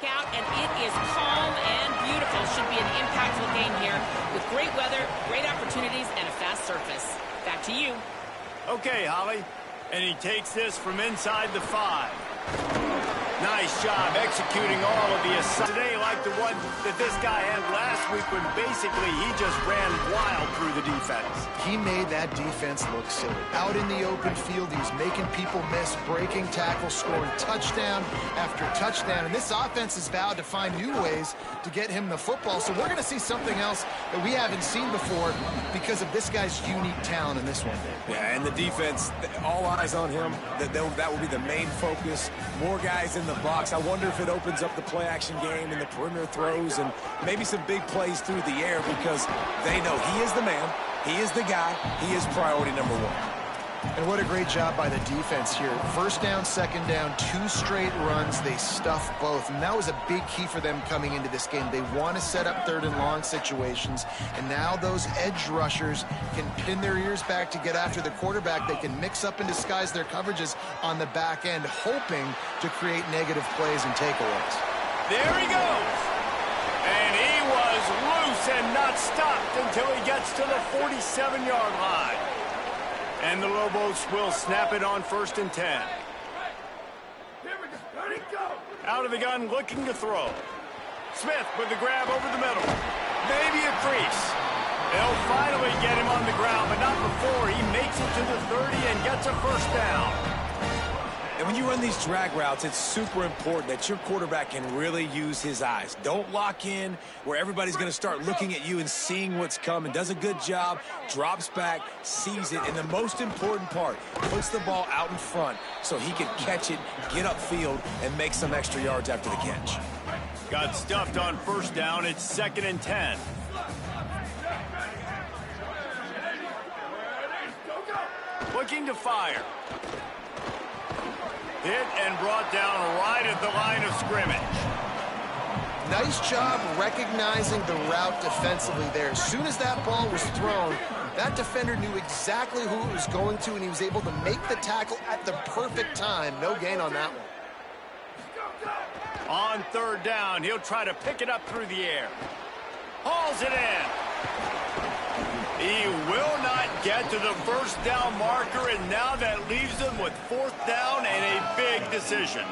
out, and it is calm and beautiful. Should be an impactful game here with great weather, great opportunities, and a fast surface. Back to you. Okay, Holly. And he takes this from inside the 5. Nice job executing all of the assignments today, like the one that this guy had last week when basically he just ran wild through the defense. He made that defense look silly. Out in the open field, he was making people miss, breaking tackles, scoring touchdown after touchdown. And this offense has vowed to find new ways to get him the football. So we're going to see something else that we haven't seen before because of this guy's unique talent in this one. Yeah, and the defense, all eyes on him. That will be the main focus. More guys in the box. I wonder if it opens up the play-action game and the perimeter throws and maybe some big plays through the air because they know he is the man, he is the guy, he is priority number 1. And what a great job by the defense here. First down, second down, 2 straight runs. They stuffed both. And that was a big key for them coming into this game. They want to set up 3rd and long situations. And now those edge rushers can pin their ears back to get after the quarterback. They can mix up and disguise their coverages on the back end, hoping to create negative plays and takeaways. There he goes. And he was loose and not stopped until he gets to the 47-yard line. And the Lobos will snap it on 1st and 10. Out of the gun, looking to throw. Smith with the grab over the middle. Maybe a crease. They'll finally get him on the ground, but not before he makes it to the 30 and gets a first down. And when you run these drag routes, it's super important that your quarterback can really use his eyes. Don't lock in where everybody's going to start looking at you and seeing what's coming. Does a good job, drops back, sees it, and the most important part, puts the ball out in front so he can catch it, get upfield, and make some extra yards after the catch. Got stuffed on 1st down. It's 2nd and 10. Looking to fire. Hit and brought down right at the line of scrimmage. Nice job recognizing the route defensively there. As soon as that ball was thrown, that defender knew exactly who it was going to, and he was able to make the tackle at the perfect time. No gain on that one. On 3rd down, he'll try to pick it up through the air. Hauls it in. He will not get to the 1st down marker, and now that leaves him with 4th down and a big decision.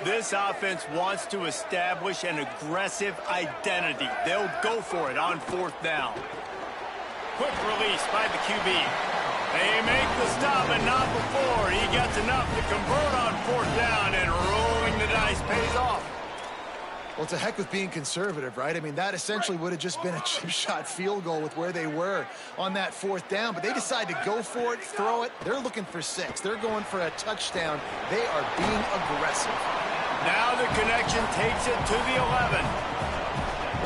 This offense wants to establish an aggressive identity. They'll go for it on 4th down. Quick release by the QB. They make the stop, and not before he gets enough to convert on 4th down, and rolling the dice pays off. Well, it's a heck with being conservative, right? I mean, that essentially would have just been a chip shot field goal with where they were on that 4th down. But they decide to go for it, throw it. They're looking for 6. They're going for a touchdown. They are being aggressive. Now the connection takes it to the 11.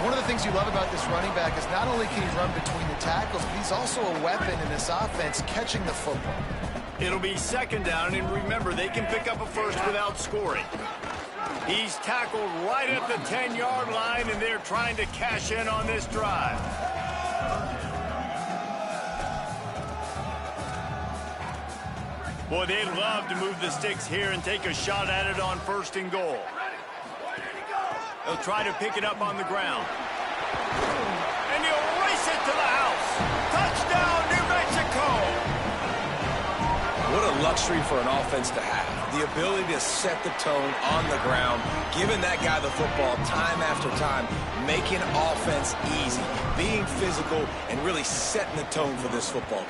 One of the things you love about this running back is not only can he run between the tackles, but he's also a weapon in this offense catching the football. It'll be 2nd down, and remember, they can pick up a first without scoring. He's tackled right at the 10-yard line, and they're trying to cash in on this drive. Boy, they'd love to move the sticks here and take a shot at it on 1st and goal. They'll try to pick it up on the ground. And he'll race it to the house. Touchdown, New Mexico! What a luxury for an offense to have. The ability to set the tone on the ground, giving that guy the football time after time, making offense easy, being physical, and really setting the tone for this football game.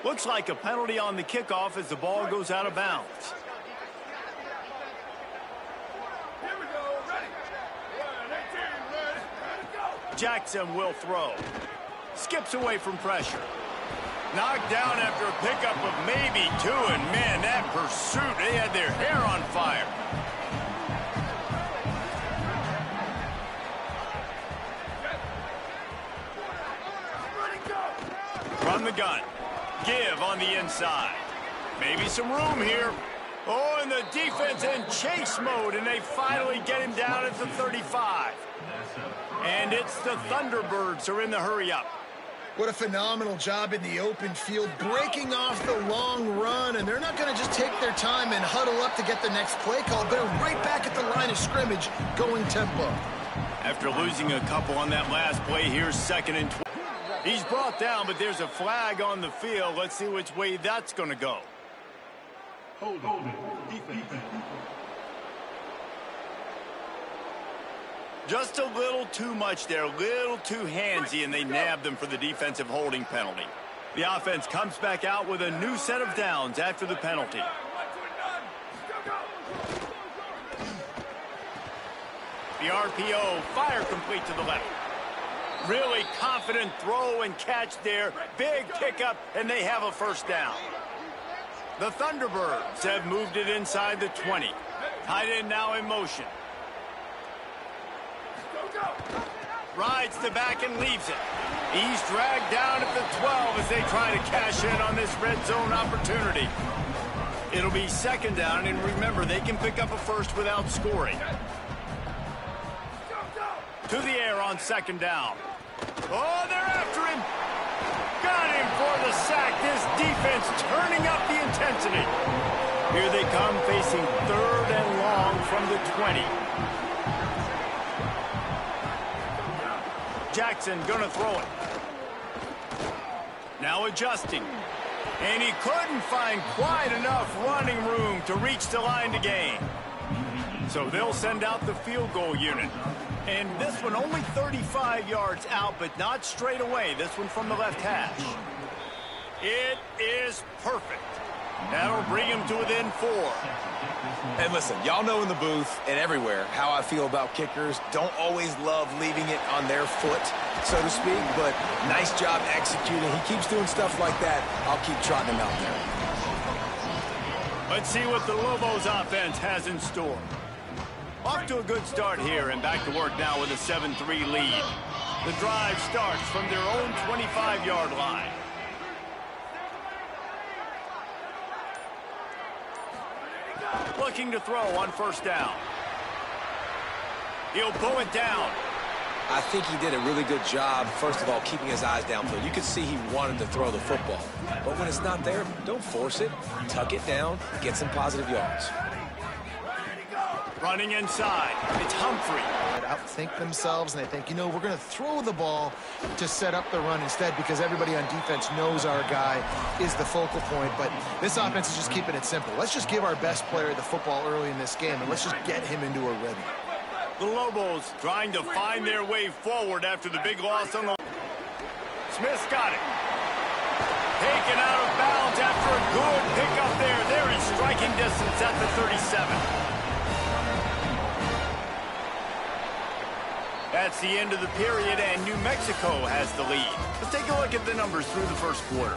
Looks like a penalty on the kickoff as the ball goes out of bounds. Jackson will throw. Skips away from pressure. Knocked down after a pickup of maybe 2, and man, that pursuit, they had their hair on fire. From the gun. Give on the inside. Maybe some room here. Oh, and the defense in chase mode, and they finally get him down at the 35. And it's the Thunderbirds who are in the hurry-up. What a phenomenal job in the open field, breaking off the long run, and they're not going to just take their time and huddle up to get the next play call. They're right back at the line of scrimmage, going tempo. After losing a couple on that last play, here's 2nd and 20. He's brought down, but there's a flag on the field. Let's see which way that's going to go. Hold defense. Just a little too much there, a little too handsy, and they nabbed them for the defensive holding penalty. The offense comes back out with a new set of downs after the penalty. The RPO, fire complete to the left. Really confident throw and catch there. Big pickup, and they have a first down. The Thunderbirds have moved it inside the 20. Tight end now in motion. Rides the back and leaves it. He's dragged down at the 12 as they try to cash in on this red zone opportunity. It'll be 2nd down, and remember, they can pick up a first without scoring. To the air on 2nd down. Oh, they're after him. Got him for the sack. This defense turning up the intensity. Here they come facing 3rd and long from the 20. Jackson gonna throw it. Now adjusting. And he couldn't find quite enough running room to reach the line to gain. So they'll send out the field goal unit. And this one only 35 yards out, but not straight away. This one from the left hash. It is perfect. That'll bring him to within 4. And listen, y'all know in the booth and everywhere how I feel about kickers. Don't always love leaving it on their foot, so to speak, but nice job executing. He keeps doing stuff like that. I'll keep trotting him out there. Let's see what the Lobos offense has in store. Off to a good start here and back to work now with a 7-3 lead. The drive starts from their own 25-yard line. Looking to throw on 1st down. He'll pull it down. I think he did a really good job, first of all, keeping his eyes downfield. You could see he wanted to throw the football. But when it's not there, don't force it. Tuck it down, get some positive yards. Running inside. It's Humphrey. They outthink themselves, and they think, you know, we're going to throw the ball to set up the run instead because everybody on defense knows our guy is the focal point. But this offense is just keeping it simple. Let's just give our best player the football early in this game, and let's just get him into a rhythm. The Lobos trying to find their way forward after the big loss on the... Smith's got it. Taken out of bounds after a good pickup there. They're in striking distance at the 37. That's the end of the period, and New Mexico has the lead. Let's take a look at the numbers through the 1st quarter.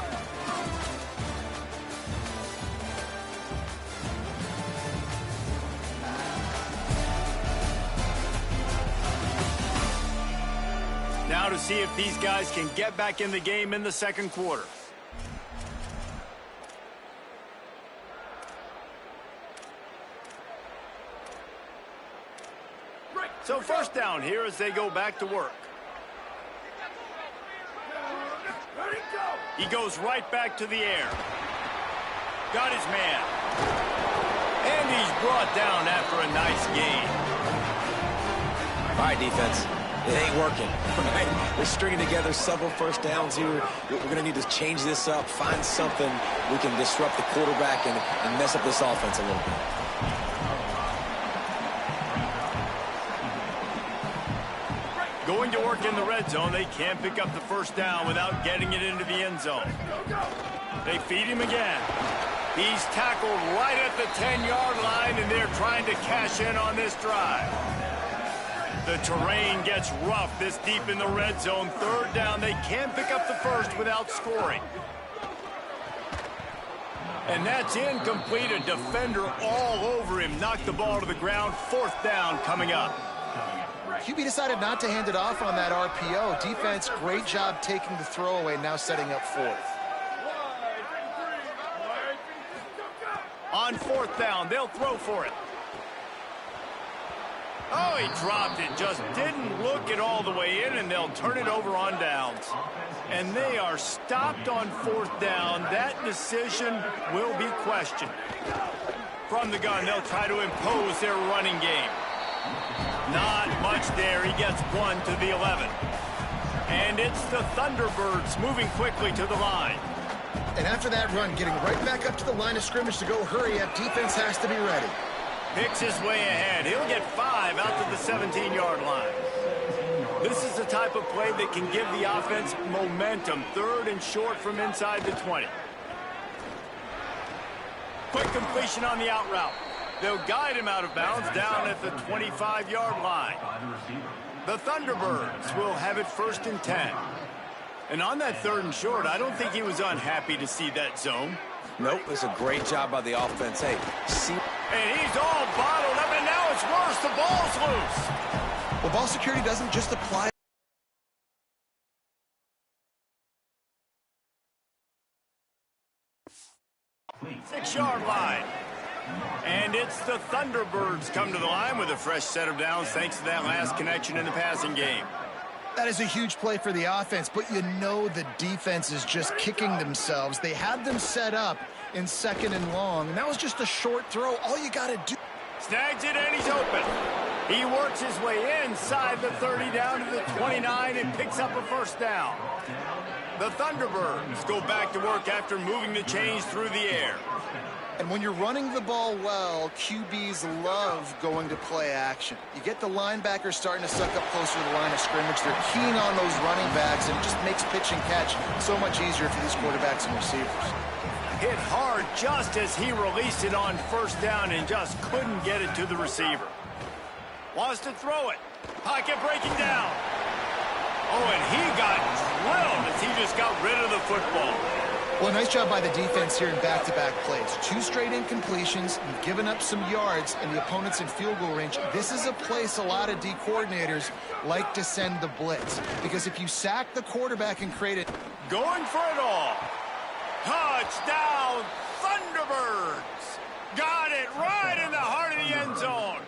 Now to see if these guys can get back in the game in the 2nd quarter. So 1st down here as they go back to work. He goes right back to the air. Got his man. And he's brought down after a nice gain. All right, defense. It ain't working. Right? We're stringing together several 1st downs here. We're going to need to change this up, find something we can disrupt the quarterback and mess up this offense a little bit. Going to work in the red zone. They can't pick up the 1st down without getting it into the end zone. They feed him again. He's tackled right at the 10-yard line, and they're trying to cash in on this drive. The terrain gets rough this deep in the red zone. 3rd down. They can't pick up the 1st without scoring. And that's incomplete. A defender all over him. Knocked the ball to the ground. 4th down coming up. QB decided not to hand it off on that RPO. Defense, great job taking the throwaway, now setting up 4th. On 4th down, they'll throw for it. Oh, he dropped it. Just didn't look it all the way in, and they'll turn it over on downs. And they are stopped on 4th down. That decision will be questioned. From the gun, they'll try to impose their running game. Not much there. He gets 1 to the 11. And it's the Thunderbirds moving quickly to the line. And after that run, getting right back up to the line of scrimmage to go hurry up, defense has to be ready. Picks his way ahead. He'll get 5 out to the 17-yard line. This is the type of play that can give the offense momentum. 3rd and short from inside the 20. Quick completion on the out route. They'll guide him out of bounds down at the 25-yard line. The Thunderbirds will have it 1st and 10. And on that 3rd and short, I don't think he was unhappy to see that zone. Nope, it's a great job by the offense. Hey, see. And he's all bottled up, and now it's worse. The ball's loose. Well, ball security doesn't just apply. 6-yard line. And it's the Thunderbirds come to the line with a fresh set of downs thanks to that last connection in the passing game. That is a huge play for the offense, but you know the defense is just kicking themselves. They had them set up in 2nd and long, and that was just a short throw. All you got to do. Snags it, and he's open. He works his way inside the 30 down to the 29 and picks up a 1st down. The Thunderbirds go back to work after moving the chains through the air. And when you're running the ball well, QBs love going to play action. You get the linebackers starting to suck up closer to the line of scrimmage. They're keen on those running backs, and it just makes pitch and catch so much easier for these quarterbacks and receivers. Hit hard just as he released it on 1st down and just couldn't get it to the receiver. Wants to throw it. Pocket breaking down. Oh, and he got drilled as he just got rid of the football. Well, nice job by the defense here in back-to-back plays. 2 straight incompletions. You've given up some yards, and the opponent's in field goal range. This is a place a lot of D coordinators like to send the blitz, because if you sack the quarterback and create it. Going for it all. Touchdown, Thunderbirds. Got it right in the heart of the end zone.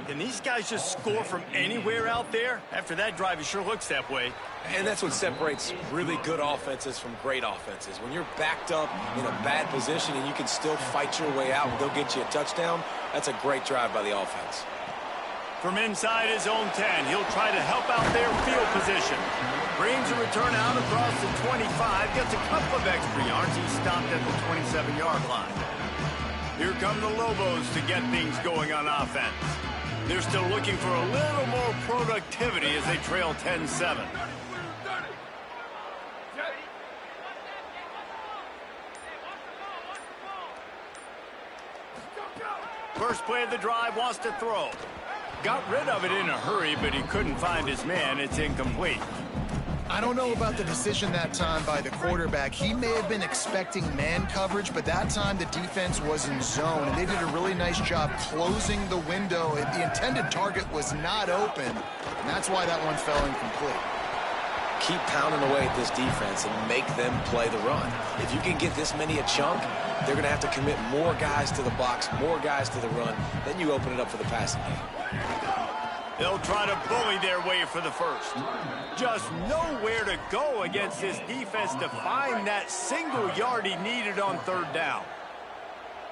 Can these guys just score from anywhere out there? After that drive, it sure looks that way. And that's what separates really good offenses from great offenses. When you're backed up in a bad position and you can still fight your way out and go get you a touchdown, that's a great drive by the offense. From inside his own 10, he'll try to help out their field position. Brings a return out across the 25, gets a couple of extra yards. He's stopped at the 27-yard line. Here come the Lobos to get things going on offense. They're still looking for a little more productivity as they trail 10-7. First play of the drive, wants to throw. Got rid of it in a hurry, but he couldn't find his man. It's incomplete. I don't know about the decision that time by the quarterback. He may have been expecting man coverage, but that time the defense was in zone, and they did a really nice job closing the window. The intended target was not open, and that's why that one fell incomplete. Keep pounding away at this defense and make them play the run. If you can get this many a chunk, they're going to have to commit more guys to the box, more guys to the run. Then you open it up for the passing game. They'll try to bully their way for the first. Just nowhere to go against this defense to find that single yard he needed on 3rd down.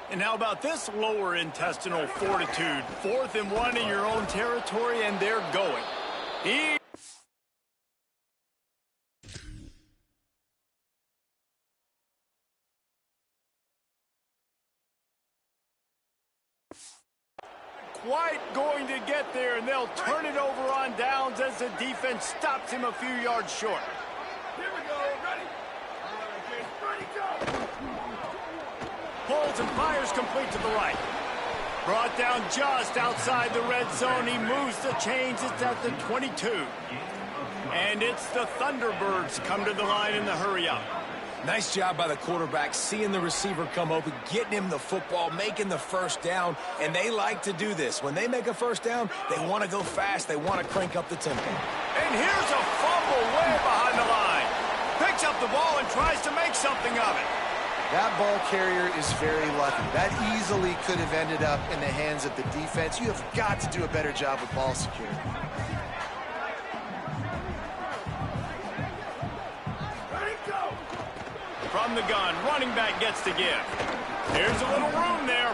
And how about this lower intestinal fortitude? 4th and 1 in your own territory, and they're going. Quite going to get there, and they'll turn it over on downs as the defense stops him a few yards short. Here we go, ready? Ready, go! Pulls and fires complete to the right. Brought down just outside the red zone. He moves the chains. It's at the 22. And it's the Thunderbirds come to the line in the hurry-up. Nice job by the quarterback, seeing the receiver come open, getting him the football, making the first down, and they like to do this. When they make a first down, they want to go fast. They want to crank up the tempo. And here's a fumble way behind the line. Picks up the ball and tries to make something of it. That ball carrier is very lucky. That easily could have ended up in the hands of the defense. You have got to do a better job with ball security. Ready, go! From the gun, running back gets to give. There's a little room there.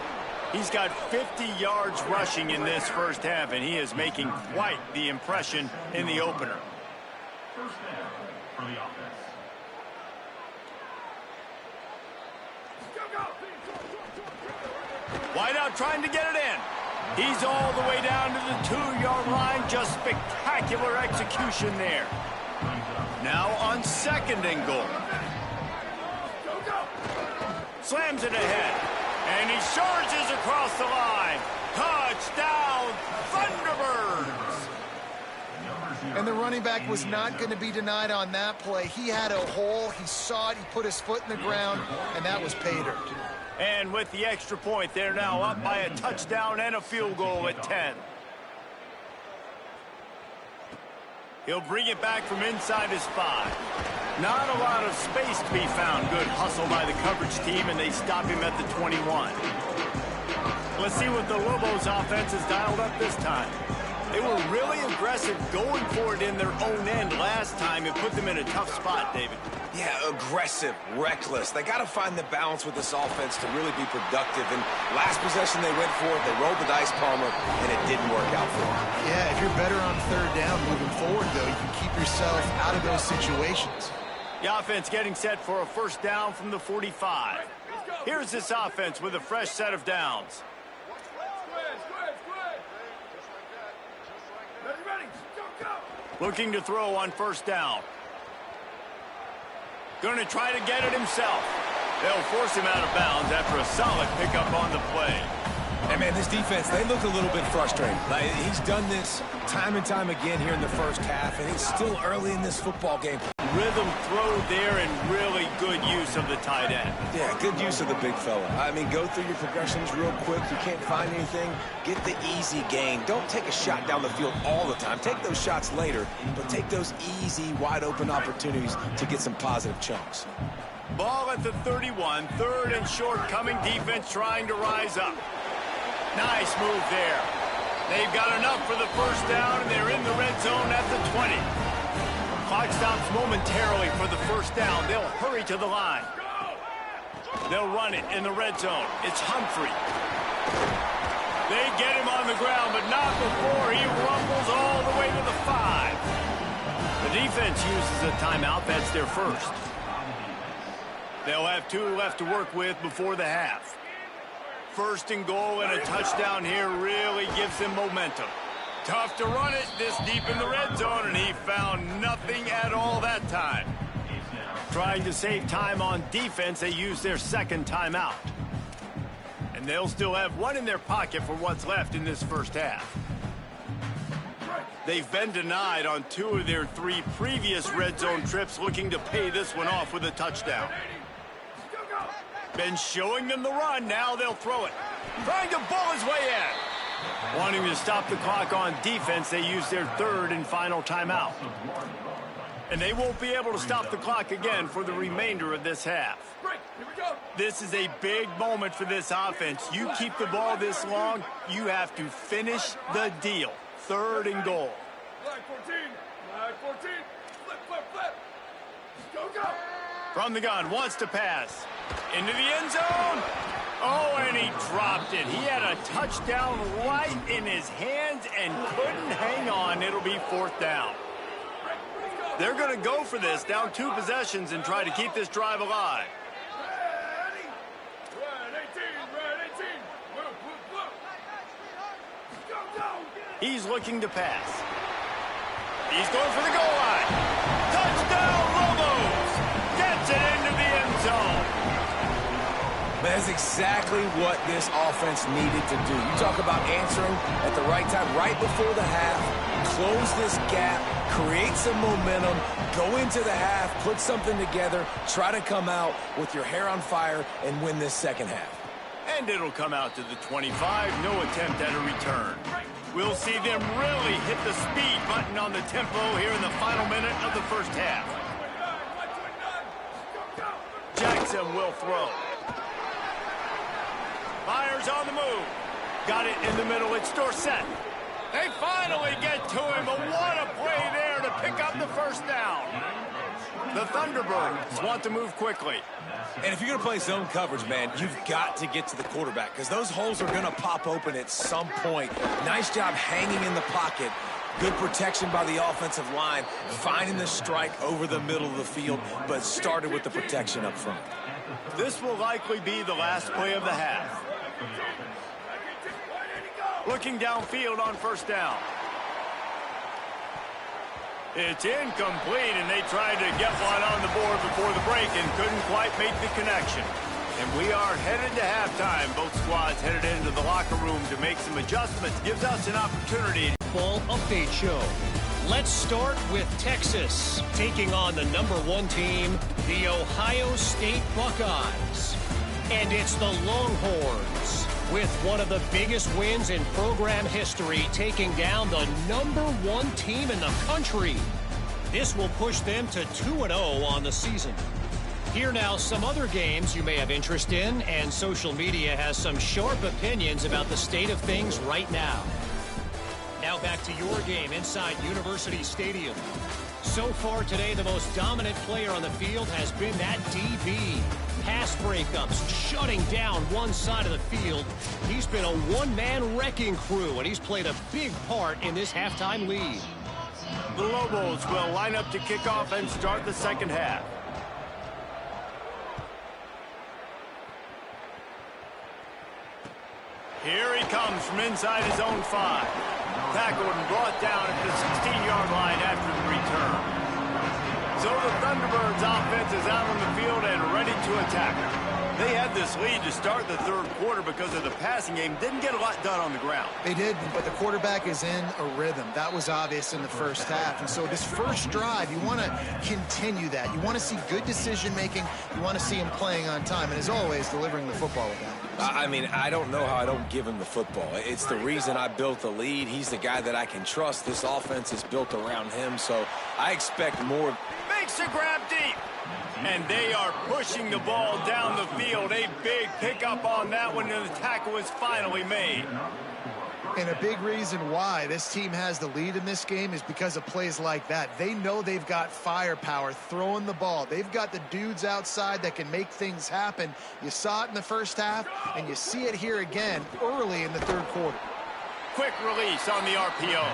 He's got 50 yards rushing in this first half, and he is making quite the impression in the opener. First down for the offense. Wideout trying to get it in. He's all the way down to the 2-yard line. Just spectacular execution there. Now on 2nd and goal. Slams it ahead. And he charges across the line. Touchdown, Thunderbirds! And the running back was not going to be denied on that play. He had a hole. He saw it. He put his foot in the ground, and that was pay dirt. And with the extra point, they're now up by a touchdown and a field goal at 10. He'll bring it back from inside his 5. Not a lot of space to be found. Good hustle by the coverage team, and they stop him at the 21. Let's see what the Lobos offense has dialed up this time. They were really aggressive going for it in their own end last time. It put them in a tough spot, David. Yeah, aggressive, reckless. They got to find the balance with this offense to really be productive. And last possession they went for it, they rolled the dice, Palmer, and it didn't work out for them. Yeah, if you're better on 3rd down moving forward, though, you can keep yourself out of those situations. The offense getting set for a first down from the 45. Here's this offense with a fresh set of downs. Looking to throw on first down. Going to try to get it himself. They'll force him out of bounds after a solid pickup on the play. Hey, man, this defense, they look a little bit frustrated. Like, he's done this time and time again here in the first half, and it's still early in this football game. Rhythm throw there and really good use of the tight end. Yeah, good use of the big fella. I mean, go through your progressions real quick. You can't find anything, get the easy gain. Don't take a shot down the field all the time. Take those shots later, but take those easy, wide-open opportunities to get some positive chunks. Ball at the 31, 3rd and short, coming defense trying to rise up. Nice move there. They've got enough for the first down, and they're in the red zone at the 20. Clock stops momentarily for the first down. They'll hurry to the line. They'll run it in the red zone. It's Humphrey. They get him on the ground, but not before he rumbles all the way to the 5. The defense uses a timeout. That's their first. They'll have 2 left to work with before the half. 1st and goal and a touchdown here really gives them momentum. Tough to run it this deep in the red zone, and he found nothing at all that time. Trying to save time on defense, they use their 2nd timeout. And they'll still have 1 in their pocket for what's left in this first half. They've been denied on 2 of their 3 previous red zone trips, looking to pay this one off with a touchdown. Been showing them the run, now they'll throw it. Trying to bull his way in. Wanting to stop the clock on defense, they use their 3rd and final timeout. And they won't be able to stop the clock again for the remainder of this half. This is a big moment for this offense. You keep the ball this long, you have to finish the deal. 3rd and goal. Flag 14. Flag 14. Flip, flip, flip. Go, go. From the gun, wants to pass. Into the end zone. Oh, and he dropped it. He had a touchdown right in his hands and couldn't hang on. It'll be 4th down. They're going to go for this, down 2 possessions, and try to keep this drive alive. Ready. Red 18. Red 18. Move, move, move. Go, go. He's looking to pass. He's going for the goal line. Touchdown, Lobos! Gets it into the end zone. That's exactly what this offense needed to do. You talk about answering at the right time, right before the half, close this gap, create some momentum, go into the half, put something together, try to come out with your hair on fire and win this second half. And it'll come out to the 25. No attempt at a return. We'll see them really hit the speed button on the tempo here in the final minute of the first half. Jackson will throw. Fires on the move. Got it in the middle. It's Dorsett. They finally get to him, but what a play there to pick up the first down. The Thunderbirds want to move quickly. And if you're going to play zone coverage, man, you've got to get to the quarterback because those holes are going to pop open at some point. Nice job hanging in the pocket. Good protection by the offensive line, finding the strike over the middle of the field, but started with the protection up front. This will likely be the last play of the half. Looking downfield on first down. It's incomplete, and they tried to get one on the board before the break and couldn't quite make the connection. And we are headed to halftime. Both squads headed into the locker room to make some adjustments. Gives us an opportunity. Ball update show. Let's start with Texas taking on the #1 team, the Ohio State Buckeyes. And it's the Longhorns with one of the biggest wins in program history, taking down the #1 team in the country. This will push them to 2-0 on the season. Here now some other games you may have interest in, and social media has some sharp opinions about the state of things right now. Now back to your game inside University Stadium. So far today, the most dominant player on the field has been that DB. Pass breakups, shutting down one side of the field. He's been a one-man wrecking crew, and he's played a big part in this halftime lead. The Lobos will line up to kick off and start the second half. Here he comes from inside his own 5. Tackled and brought down at the 16-yard line after the return. So the Thunderbirds offense is out on the field and ready to attack. They had this lead to start the third quarter because of the passing game. Didn't get a lot done on the ground. They did, but the quarterback is in a rhythm. That was obvious in the first half. And so this first drive, you want to continue that. You want to see good decision-making. You want to see him playing on time. And as always, delivering the football with that. I mean, I don't know how I don't give him the football. It's the reason I built the lead. He's the guy that I can trust. This offense is built around him, so I expect more. Makes a grab deep. And they are pushing the ball down the field. A big pickup on that one, and the tackle is finally made. And a big reason why this team has the lead in this game is because of plays like that. They know they've got firepower throwing the ball. They've got the dudes outside that can make things happen. You saw it in the first half, and you see it here again early in the third quarter. Quick release on the RPO.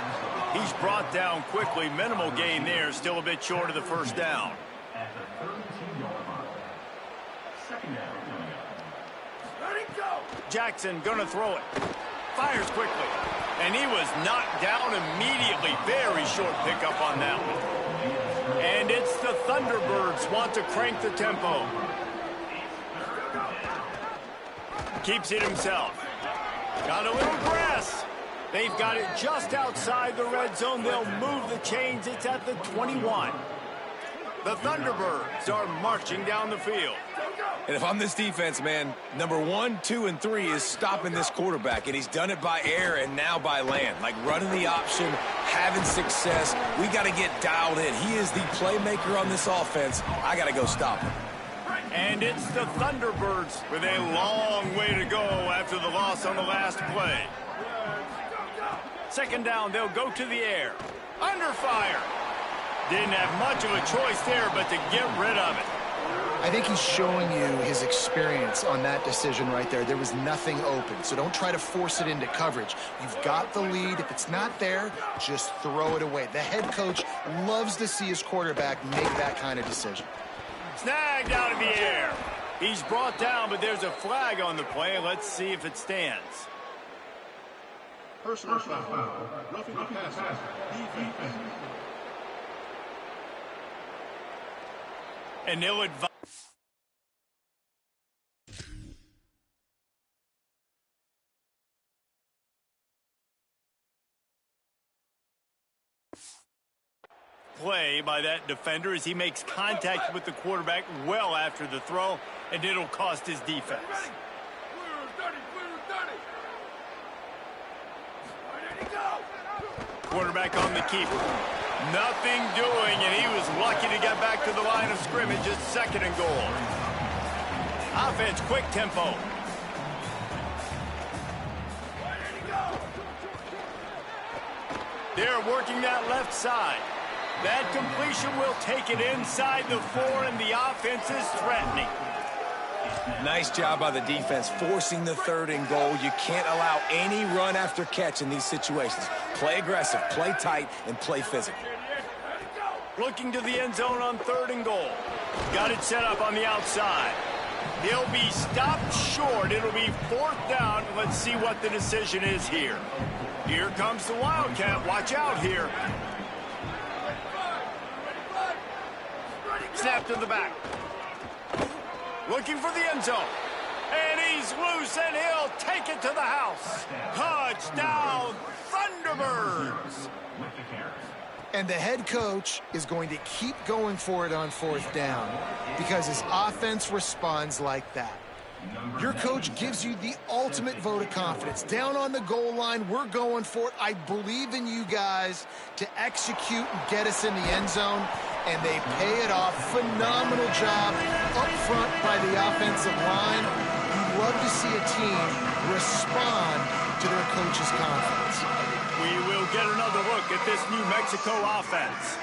He's brought down quickly. Minimal gain there, still a bit short of the first down. At the 13-yard line. Second down. Let it go. Jackson gonna throw it. Fires quickly. And he was knocked down immediately. Very short pickup on that one. And it's the Thunderbirds want to crank the tempo. Keeps it himself. Got a little grass. They've got it just outside the red zone. They'll move the chains. It's at the 21. The Thunderbirds are marching down the field. And if I'm this defense, man, #1, 2, and 3 is stopping this quarterback, and he's done it by air and now by land. Like running the option, having success. We got to get dialed in. He is the playmaker on this offense. I got to go stop him. And it's the Thunderbirds with a long way to go after the loss on the last play. Second down, they'll go to the air. Under fire. Didn't have much of a choice there, but to get rid of it. I think he's showing you his experience on that decision right there. There was nothing open, so don't try to force it into coverage. You've got the lead. If it's not there, just throw it away. The head coach loves to see his quarterback make that kind of decision. Snagged out of the air. He's brought down, but there's a flag on the play. Let's see if it stands. Personal foul. Roughing the passer. Defense. And they'll advise. Play by that defender as he makes contact with the quarterback well after the throw, and it'll cost his defense. Quarterback on the keeper. Nothing doing, and he was lucky to get back to the line of scrimmage. It's second and goal. Offense, quick tempo. They're working that left side. That completion will take it inside the 4, and the offense is threatening. Nice job by the defense forcing the 3rd and goal. You can't allow any run after catch in these situations. Play aggressive, play tight, and play physical. Looking to the end zone on 3rd and goal. Got it set up on the outside. He'll be stopped short. It'll be 4th down. Let's see what the decision is here. Here comes the Wildcat. Watch out here. Snap to the back. Looking for the end zone. And he's loose, and he'll take it to the house. Touchdown, Thunderbirds. And the head coach is going to keep going for it on 4th down because his offense responds like that. Your coach gives you the ultimate vote of confidence. Down on the goal line, we're going for it. I believe in you guys to execute and get us in the end zone, and they pay it off. Phenomenal job up front by the offensive line. You love to see a team respond to their coach's confidence. We will get another look at this New Mexico offense.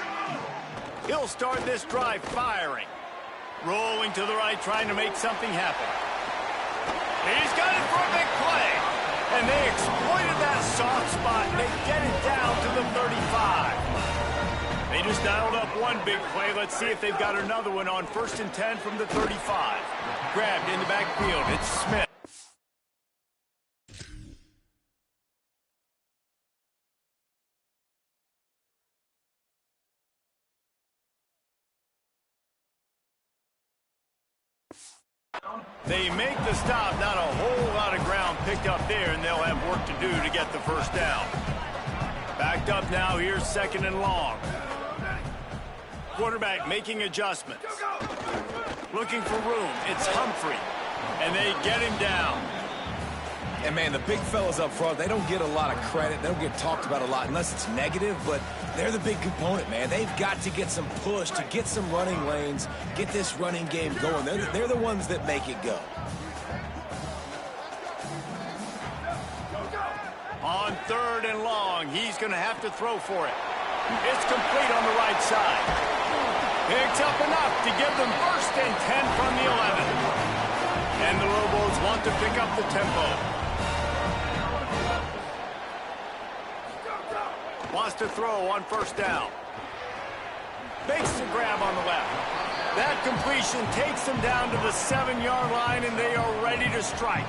He'll start this drive firing. Rolling to the right, trying to make something happen. He's got it for a big play. And they exploited that soft spot. They get it down to the 35. They just dialed up one big play. Let's see if they've got another one on 1st and 10 from the 35. Grabbed in the backfield. It's Smith. They make the stop, not a whole lot of ground picked up there, and they'll have work to do to get the 1st down. Backed up now, here's 2nd and long. Quarterback making adjustments. Looking for room, it's Humphrey, and they get him down. And, man, the big fellas up front, they don't get a lot of credit. They don't get talked about a lot unless it's negative, but they're the big component, man. They've got to get some push, to get some running lanes, get this running game going. They're the ones that make it go. On 3rd and long, he's going to have to throw for it. It's complete on the right side. Picks up enough to give them 1st and 10 from the 11. And the Lobos want to pick up the tempo. Wants to throw on 1st down. Makes the grab on the left. That completion takes them down to the 7-yard line, and they are ready to strike.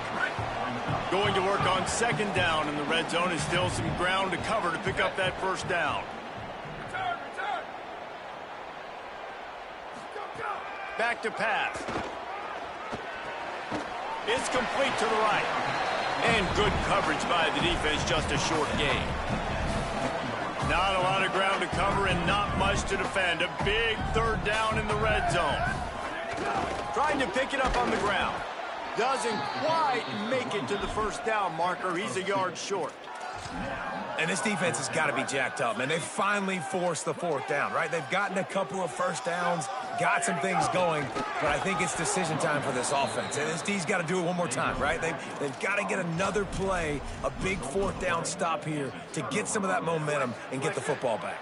Going to work on 2nd down, and the red zone is still some ground to cover to pick up that 1st down. Back to pass. It's complete to the right. And good coverage by the defense, just a short gain. Not a lot of ground to cover and not much to defend. A big 3rd down in the red zone. Trying to pick it up on the ground. Doesn't quite make it to the 1st down marker. He's a yard short. And this defense has got to be jacked up, man. They finally forced the 4th down, right? They've gotten a couple of 1st downs, got some things going, but I think it's decision time for this offense. And this D's got to do it one more time, right? They've got to get another play, a big 4th down stop here to get some of that momentum and get the football back.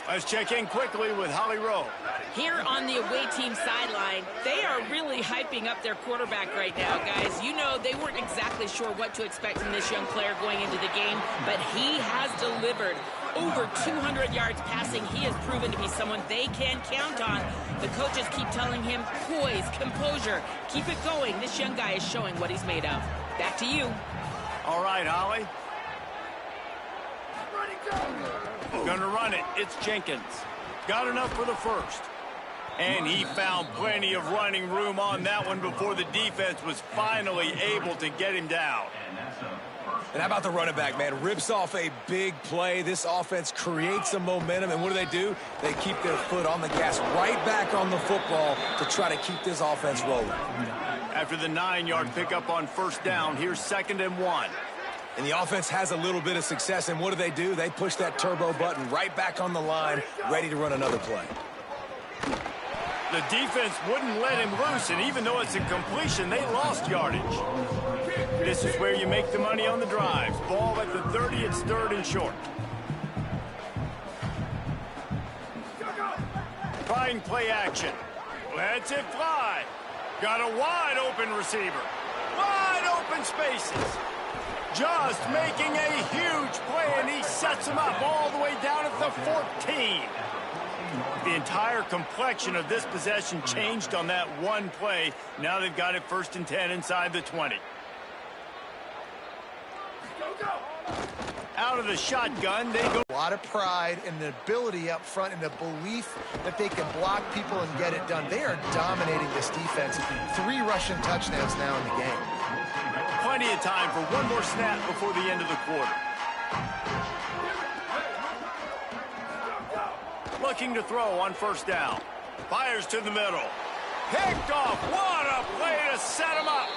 Let's check in quickly with Holly Rowe. Here on the away team sideline, they are really hyping up their quarterback right now, guys. You know, they weren't exactly sure what to expect from this young player going into the game, but he has delivered over 200 yards passing. He has proven to be someone they can count on. The coaches keep telling him, poise, composure, keep it going. This young guy is showing what he's made of. Back to you. All right, Holly. Gonna run it. It's Jenkins. Got enough for the 1st. And he found plenty of running room on that one before the defense was finally able to get him down. And how about the running back, man? Rips off a big play. This offense creates some momentum, and what do? They keep their foot on the gas, right back on the football to try to keep this offense rolling. After the 9-yard pickup on 1st down, here's 2nd and 1. And the offense has a little bit of success, and what do? They push that turbo button right back on the line, ready to run another play. The defense wouldn't let him loose, and even though it's a completion, they lost yardage. This is where you make the money on the drives. Ball at the 30, it's 3rd and short. trying play action. Lets it fly. Got a wide open receiver. Wide open spaces. Just making a huge play, and he sets him up all the way down at the 14. The entire complexion of this possession changed on that one play. Now they've got it 1st and 10 inside the 20. Out of the shotgun, they go. A lot of pride and the ability up front and the belief that they can block people and get it done. They are dominating this defense. 3 rushing touchdowns now in the game. Plenty of time for one more snap before the end of the quarter. Looking to throw on 1st down. Fires to the middle. Picked off. What a play to set him up.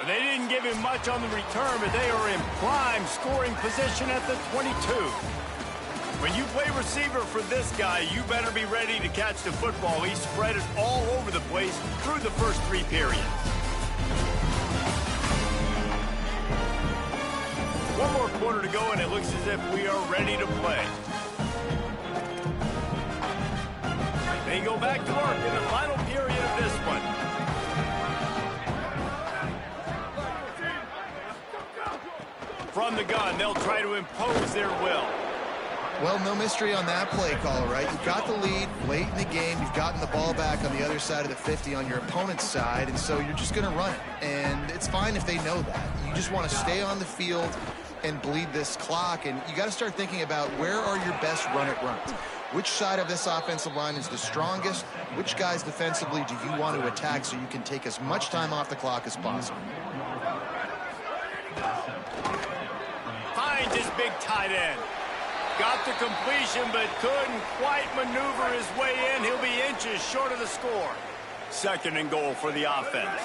They didn't give him much on the return, but they are in prime scoring position at the 22. When you play receiver for this guy, you better be ready to catch the football. He spread it all over the place through the first 3 periods. One more quarter to go, and it looks as if we are ready to play. They go back to work in the final period of this one. From the gun, they'll try to impose their will. Well, no mystery on that play call, right? You've got the lead late in the game. You've gotten the ball back on the other side of the 50 on your opponent's side, and so you're just going to run it. And it's fine if they know that. You just want to stay on the field and bleed this clock, and you got to start thinking about where are your best run-it runs. Which side of this offensive line is the strongest? Which guys defensively do you want to attack so you can take as much time off the clock as possible? Finds his big tight end. Got the completion, but couldn't quite maneuver his way in. He'll be inches short of the score. 2nd and goal for the offense.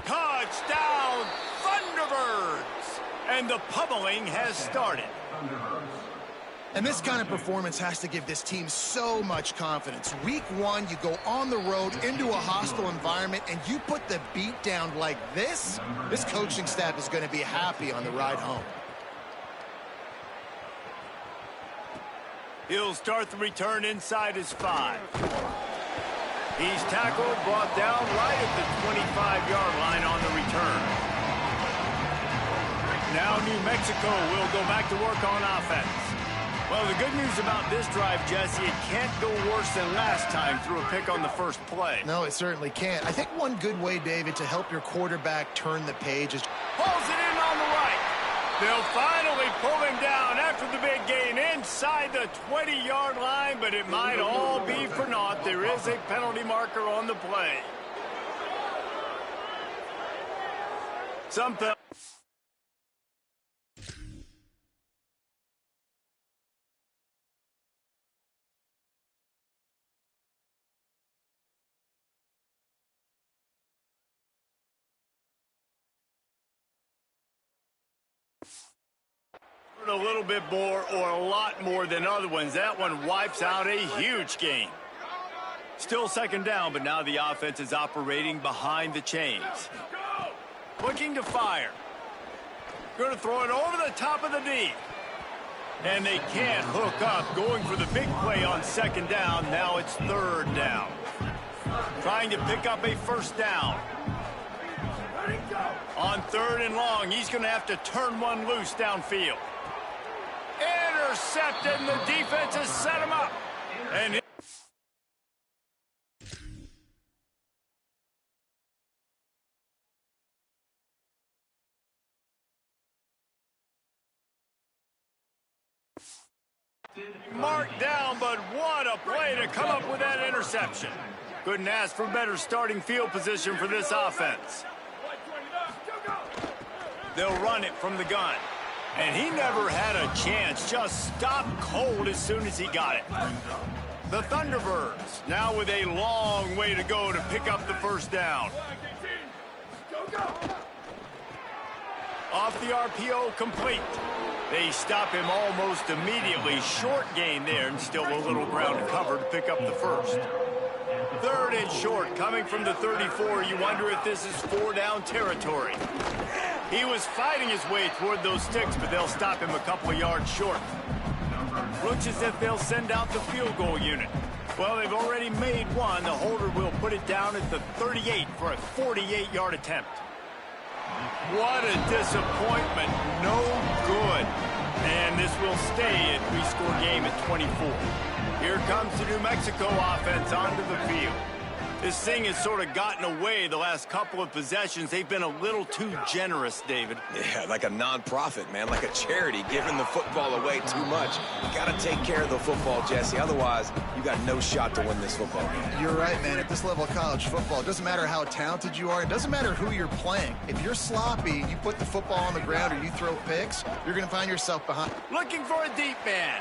Touchdown, Thunderbirds! And the pummeling has started. And this kind of performance has to give this team so much confidence. Week 1, you go on the road into a hostile environment, and you put the beat down like this, this coaching staff is going to be happy on the ride home. He'll start the return inside his 5. He's tackled, brought down right at the 25-yard line on the return. Now New Mexico will go back to work on offense. Well, the good news about this drive, Jesse, it can't go worse than last time through a pick on the first play. No, it certainly can't. I think one good way, David, to help your quarterback turn the page is... Pulls it in on the right. They'll finally pull him down after the big gain inside the 20-yard line, but it might all be for naught. There is a penalty marker on the play. Something. A little bit more or a lot more than other ones. That one wipes out a huge gain. Still 2nd down, but now the offense is operating behind the chains. Looking to fire. Going to throw it over the top of the D. And they can't hook up. Going for the big play on 2nd down. Now it's 3rd down. Trying to pick up a 1st down. On 3rd and long, he's going to have to turn one loose downfield. Intercepted, and the defense has set him up. And marked down, but what a play to come up with that interception. Couldn't ask for better starting field position for this offense. They'll run it from the gun. And he never had a chance, just stopped cold as soon as he got it. The Thunderbirds now with a long way to go to pick up the 1st down. Off the RPO, complete. They stop him almost immediately. Short gain there, and still a little ground to cover to pick up the 1st. 3rd and short, coming from the 34. You wonder if this is 4-down territory. He was fighting his way toward those sticks, but they'll stop him a couple of yards short. Looks as if they'll send out the field goal unit. Well, they've already made one. The holder will put it down at the 38 for a 48-yard attempt. What a disappointment. No good. And this will stay a three-score game at 24. Here comes the New Mexico offense onto the field. This thing has sort of gotten away the last couple of possessions. They've been a little too generous, David. Yeah, like a non-profit, man, like a charity, giving the football away too much. You got to take care of the football, Jesse. Otherwise, you got no shot to win this football game. You're right, man. At this level of college football, it doesn't matter how talented you are. It doesn't matter who you're playing. If you're sloppy, you put the football on the ground or you throw picks, you're going to find yourself behind. Looking for a deep man.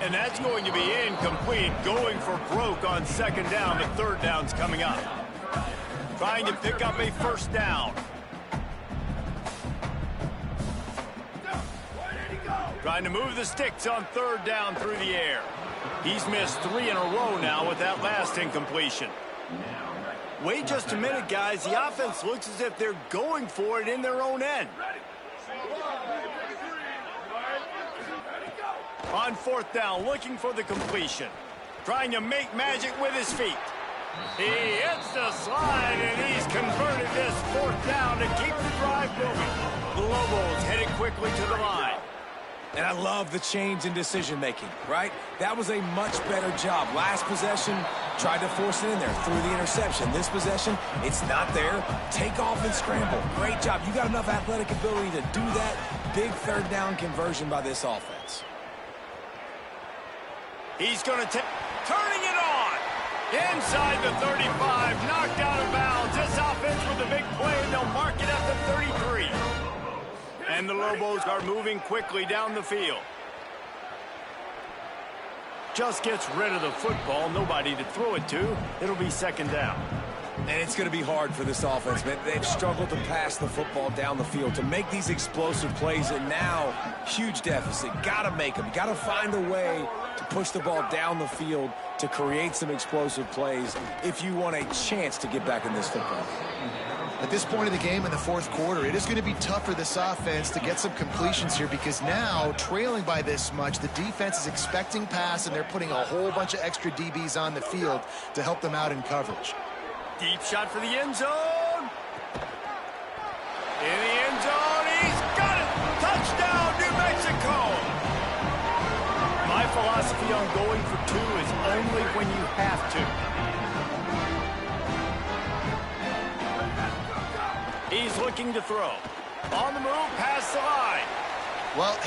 And that's going to be incomplete. Going for broke on second down. The third down's coming up. Trying to pick up a first down. Trying to move the sticks on third down through the air. He's missed 3 in a row now with that last incompletion. Wait just a minute, guys. The offense looks as if they're going for it in their own end. On fourth down, looking for the completion. Trying to make magic with his feet. He hits the slide, and he's converted this fourth down to keep the drive moving. The Lobos headed quickly to the line. And I love the change in decision-making, right? That was a much better job. Last possession, tried to force it in there, threw the interception. This possession, it's not there. Take off and scramble. Great job. You got enough athletic ability to do that. Big third down conversion by this offense. He's going to take, turning it on. Inside the 35, knocked out of bounds. This offense with a big play, and they'll mark it at the 33. And the Lobos are moving quickly down the field. Just gets rid of the football, nobody to throw it to. It'll be second down. And it's going to be hard for this offense, man. They've struggled to pass the football down the field, to make these explosive plays, and now, huge deficit. Got to make them. Got to find a way to push the ball down the field to create some explosive plays if you want a chance to get back in this football. At this point of the game in the fourth quarter, it is going to be tough for this offense to get some completions here because now, trailing by this much, the defense is expecting pass, and they're putting a whole bunch of extra DBs on the field to help them out in coverage. Deep shot for the end zone. In the end zone, he's got it. Touchdown, New Mexico. My philosophy on going for 2 is only when you have to. He's looking to throw. On the move, past the line. Well,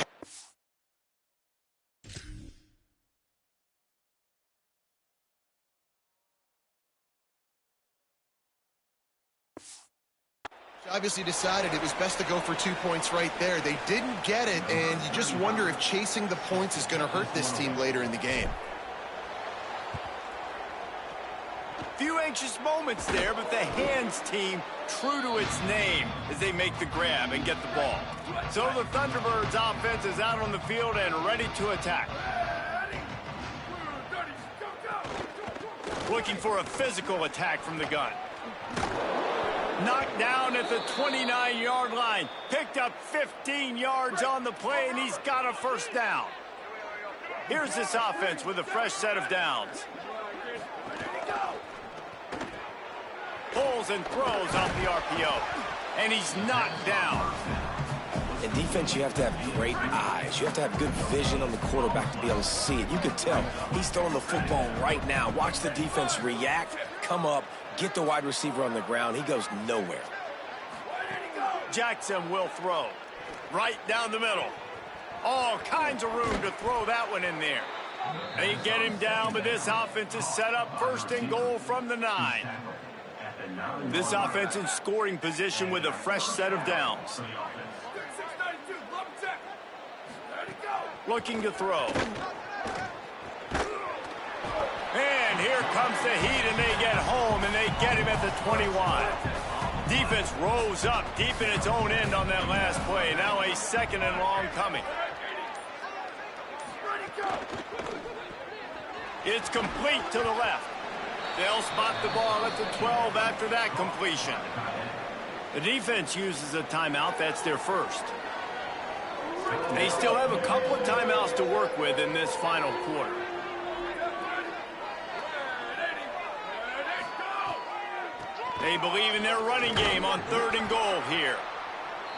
obviously decided it was best to go for 2 points right there. They didn't get it, and you just wonder if chasing the points is going to hurt this team later in the game. Few anxious moments there, but the hands team true to its name as they make the grab and get the ball. So the Thunderbirds offense is out on the field and ready to attack. Looking for a physical attack from the gun. Knocked down at the 29-yard line. Picked up 15 yards on the play, and he's got a first down. Here's this offense with a fresh set of downs. Pulls and throws off the RPO. And he's knocked down. In defense, you have to have great eyes. You have to have good vision on the quarterback to be able to see it. You can tell he's throwing the football right now. Watch the defense react, come up, get the wide receiver on the ground. He goes nowhere. Jackson will throw. Right down the middle. All kinds of room to throw that one in there. They get him down, but this offense is set up first and goal from the 9. This offense in scoring position with a fresh set of downs. Looking to throw. And here comes the heat, and they get home, and they get him at the 21. Defense rose up deep in its own end on that last play. Now a second and long coming. It's complete to the left. They'll spot the ball at the 12 after that completion. The defense uses a timeout. That's their first. They still have a couple of timeouts to work with in this final quarter. They believe in their running game on 3rd and goal here.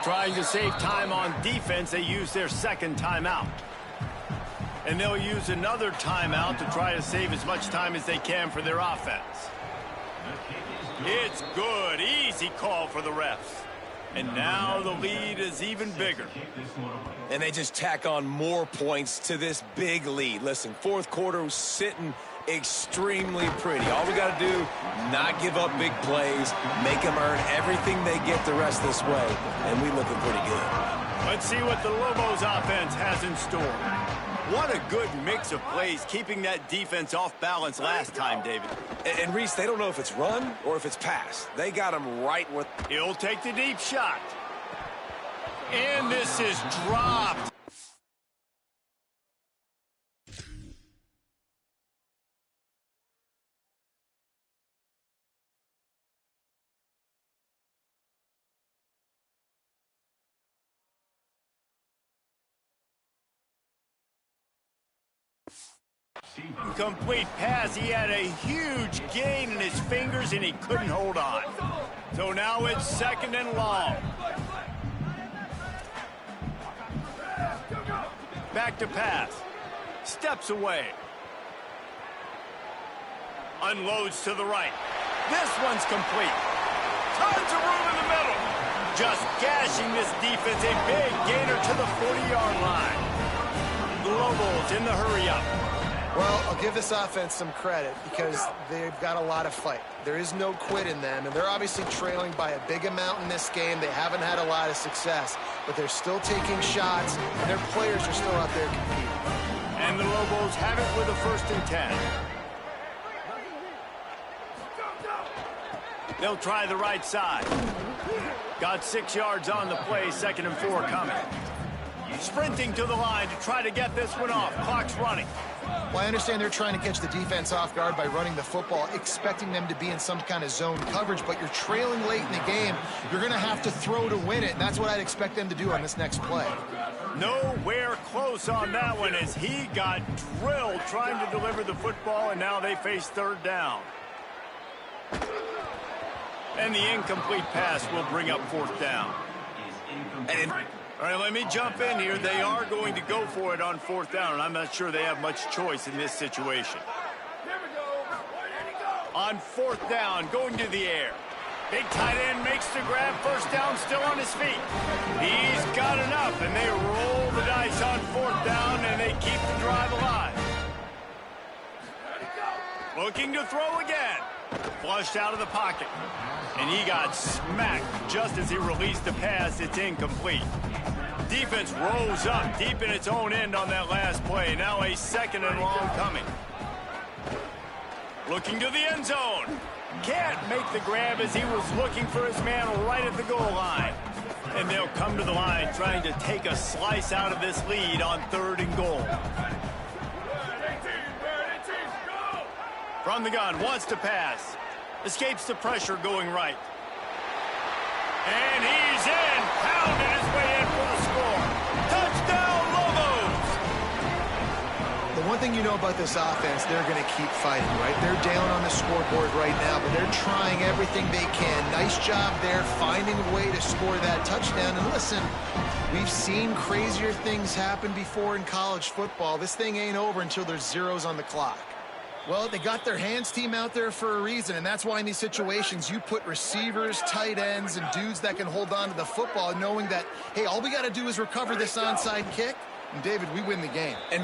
Trying to save time on defense, they use their second timeout. And they'll use another timeout to try to save as much time as they can for their offense. It's good. Easy call for the refs. And now the lead is even bigger. And they just tack on more points to this big lead. Listen, 4th quarter was sitting extremely pretty. All we got to do, not give up big plays, make them earn everything they get the rest of this way, and we looking pretty good. Let's see what the Lobos offense has in store. What a good mix of plays, keeping that defense off balance last time, David. And Reese, they don't know if it's run or if it's pass. They got them right where... He'll take the deep shot. And this is dropped. Complete pass. He had a huge gain in his fingers and he couldn't hold on. So now it's 2nd and long. Back to pass. Steps away. Unloads to the right. This one's complete. Tons of room in the middle. Just gashing this defense. A big gainer to the 40-yard line. The Lobos in the hurry-up. Well, I'll give this offense some credit because they've got a lot of fight. There is no quit in them, and they're obviously trailing by a big amount in this game. They haven't had a lot of success, but they're still taking shots, and their players are still out there competing. And the Lobos have it with a 1st and 10. They'll try the right side. Got 6 yards on the play, 2nd and 4 coming. Sprinting to the line to try to get this one off. Clock's running. Well, I understand they're trying to catch the defense off guard by running the football, expecting them to be in some kind of zone coverage, but you're trailing late in the game. You're going to have to throw to win it, and that's what I'd expect them to do on this next play. Nowhere close on that one as he got drilled trying to deliver the football, and now they face 3rd down. And the incomplete pass will bring up 4th down. All right, let me jump in here. They are going to go for it on 4th down, and I'm not sure they have much choice in this situation. On 4th down, going to the air. Big tight end makes the grab. 1st down, still on his feet. He's got enough, and they roll the dice on 4th down, and they keep the drive alive. Looking to throw again. Flushed out of the pocket. And he got smacked just as he released the pass. It's incomplete. Defense rose up deep in its own end on that last play. Now a 2nd and long coming. Looking to the end zone. Can't make the grab as he was looking for his man right at the goal line. And they'll come to the line trying to take a slice out of this lead on 3rd and goal. From the gun, wants to pass. Escapes the pressure going right. And he's in. Pounded his way in for the score. Touchdown, Lobos! The one thing you know about this offense, they're going to keep fighting, right? They're down on the scoreboard right now, but they're trying everything they can. Nice job there, finding a way to score that touchdown. And listen, we've seen crazier things happen before in college football. This thing ain't over until there's zeros on the clock. Well, they got their hands team out there for a reason, and that's why in these situations you put receivers, tight ends, and dudes that can hold on to the football, knowing that, hey, all we got to do is recover this onside kick, and David, we win the game. And man,